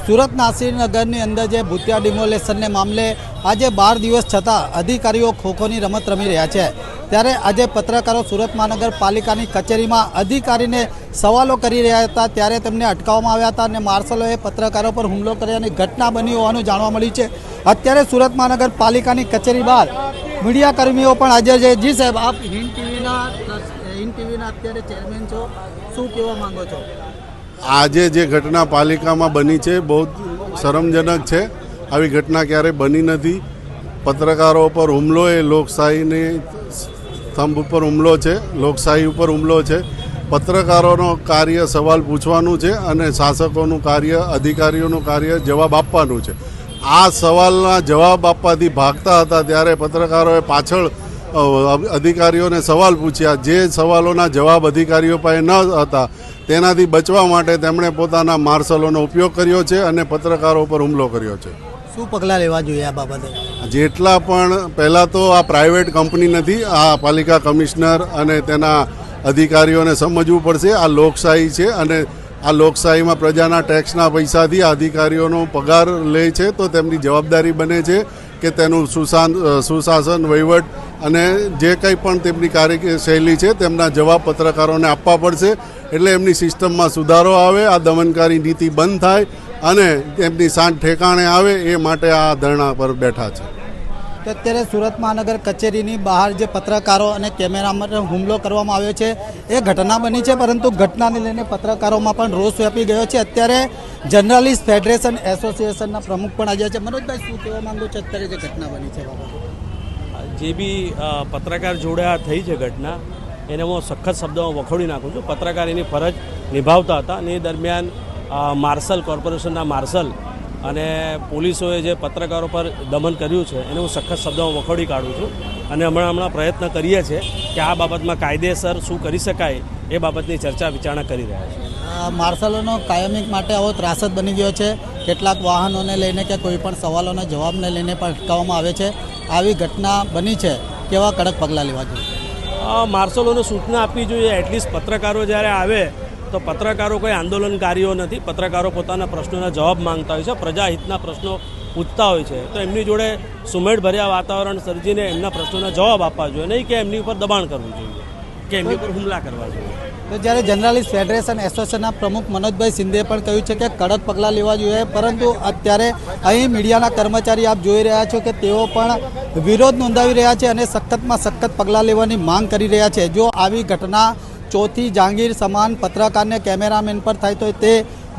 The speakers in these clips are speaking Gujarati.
सूरत नासिरनगरनी अंदर जे भूतिया डिमोलेशन ने मामले आज 12 दिवस छता अधिकारीओ खोखोनी रमत रमी रह्या छे। त्यारे आज पत्रकारों सूरत महानगरपालिकानी कचेरीमां अधिकारीने सवालों करी रह्या हता त्यारे तेमने अटकाववामां आव्या हता अने मार्शलोए पत्रकारों पर हुमलो कर्यानी घटना बनी होवानुं जाणवा मळ्युं छे। अत्यारे सूरत महानगरपालिकानी कचेरी बहार मीडियाकर्मीओ पण हाजर छे। जी साहेब, आप हिंद टीवीना अत्यारे चेरमेन छो, शुं कहेवा मांगो छो? આજે જે ઘટના પાલિકામાં બની છે બહુ શરમજનક છે। આવી ઘટના ક્યારે બની નથી। પત્રકારો પર હુમલો એ લોકશાહીની સ્તંભ ઉપર હુમલો છે, લોકશાહી ઉપર હુમલો છે। પત્રકારોનો કાર્ય સવાલ પૂછવાનું છે અને શાસકોનું કાર્ય, અધિકારીઓનું કાર્ય જવાબ આપવાનું છે। આ સવાલના જવાબ આપવાથી ભાગતા હતા ત્યારે પત્રકારોએ પાછળ અધિકારીઓને સવાલ પૂછ્યા। જે સવાલોના જવાબ અધિકારીઓ પાસે ન હતા તેનાથી બચવા માટે તેમણે પોતાના માર્શલોનો ઉપયોગ કર્યો છે અને પત્રકારો પર હુમલો કર્યો છે। શું પગલાં લેવા જોઈએ આ બાબતે? જેટલા પણ પહેલાં તો આ પ્રાઇવેટ કંપની નથી, આ પાલિકા કમિશનર અને તેના અધિકારીઓને સમજવું પડશે આ લોકશાહી છે અને આ લોકશાહીમાં પ્રજાના ટેક્સના પૈસાથી આ અધિકારીઓનો પગાર લે છે તો તેમની જવાબદારી બને છે કે તેનું સુશાસન, વહીવટ અને જે કંઈ પણ તેમની કાર્યશૈલી છે તેમના જવાબ પત્રકારોને આપવા પડશે। એટલે એમની સિસ્ટમમાં સુધારો આવે, આ દમનકારી નીતિ બંધ થાય અને તેમની શાંત ઠેકાણે આવે એ માટે આ ધરણા પર બેઠા છે। તો અત્યારે સુરત મહાનગર કચેરીની બહાર જે પત્રકારો અને કેમેરામાં હુમલો કરવામાં આવ્યો છે એ ઘટના બની છે, પરંતુ ઘટનાને લઈને પત્રકારોમાં પણ રોષ વ્યાપી ગયો છે। અત્યારે જર્નલિસ્ટ ફેડરેશન એસોસિએશનના પ્રમુખ પણ આજે છે। મનોજભાઈ, શું કહેવા માંગો છો અત્યારે જે ઘટના બની છે? જે બી પત્રકાર જોડે આ થઈ છે ઘટના એને હું સખત શબ્દોમાં વખોડી નાખું છું। પત્રકાર એની ફરજ નિભાવતા હતા અને એ દરમિયાન માર્શલ, કોર્પોરેશનના માર્શલ અને પોલીસોએ જે પત્રકારો પર દમન કર્યું છે એને હું સખત શબ્દોમાં વખોડી કાઢું છું અને હમણાં પ્રયત્ન કરીએ છીએ કે આ બાબતમાં કાયદેસર શું કરી શકાય એ બાબતની ચર્ચા વિચારણા કરી રહ્યા છે। માર્શલોનો કાયમી માટે આવો ત્રાસદ બની ગયો છે। કેટલાક વાહનોને લઈને કે કોઈ પણ સવાલોના જવાબને લઈને પણ અટકાવવામાં આવે છે। આવી ઘટના બની છે, કેવા કડક પગલાં લેવા જોઈએ? માર્શલોને સૂચના આપવી જોઈએ। એટલીસ્ટ પત્રકારો જ્યારે આવે તો પત્રકારો કોઈ આંદોલનકારીઓ નથી, પત્રકારો પોતાના પ્રશ્નોના જવાબ માંગતા હોય છે, પ્રજાહિતના પ્રશ્નો પૂછતા હોય છે તો એમની જોડે સુમેળભર્યા વાતાવરણ સર્જીને એમના પ્રશ્નોના જવાબ આપવા જોઈએ, નહીં કે એમની ઉપર દબાણ કરવું જોઈએ કે એમની ઉપર હુમલા કરવા જોઈએ। તો જ્યારે જર્નલિસ્ટ ફેડરેશન એસોસિએશનના પ્રમુખ મનોજભાઈ સિંધે પણ કહ્યું છે કે કડક પગલાં લેવા જોઈએ, પરંતુ અત્યારે અહીં મીડિયાના કર્મચારી આપ જોઈ રહ્યા છો કે તેઓ પણ વિરોધ નોંધાવી રહ્યા છે અને સખતમાં સખત પગલાં લેવાની માંગ કરી રહ્યા છે। જો આવી ઘટના ચોથી જહાંગીર સમાન પત્રકારને કેમેરામેન પર થાય તો તે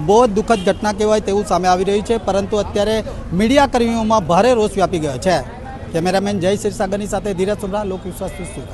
બહુ જ દુઃખદ ઘટના કહેવાય તેવું સામે આવી રહ્યું છે, પરંતુ અત્યારે મીડિયાકર્મીઓમાં ભારે રોષ વ્યાપી ગયો છે। કેમેરામેન જય ક્ષીરસાગરની સાથે ધીરજ સુમરા, લોકવિશ્વાસ સુરત।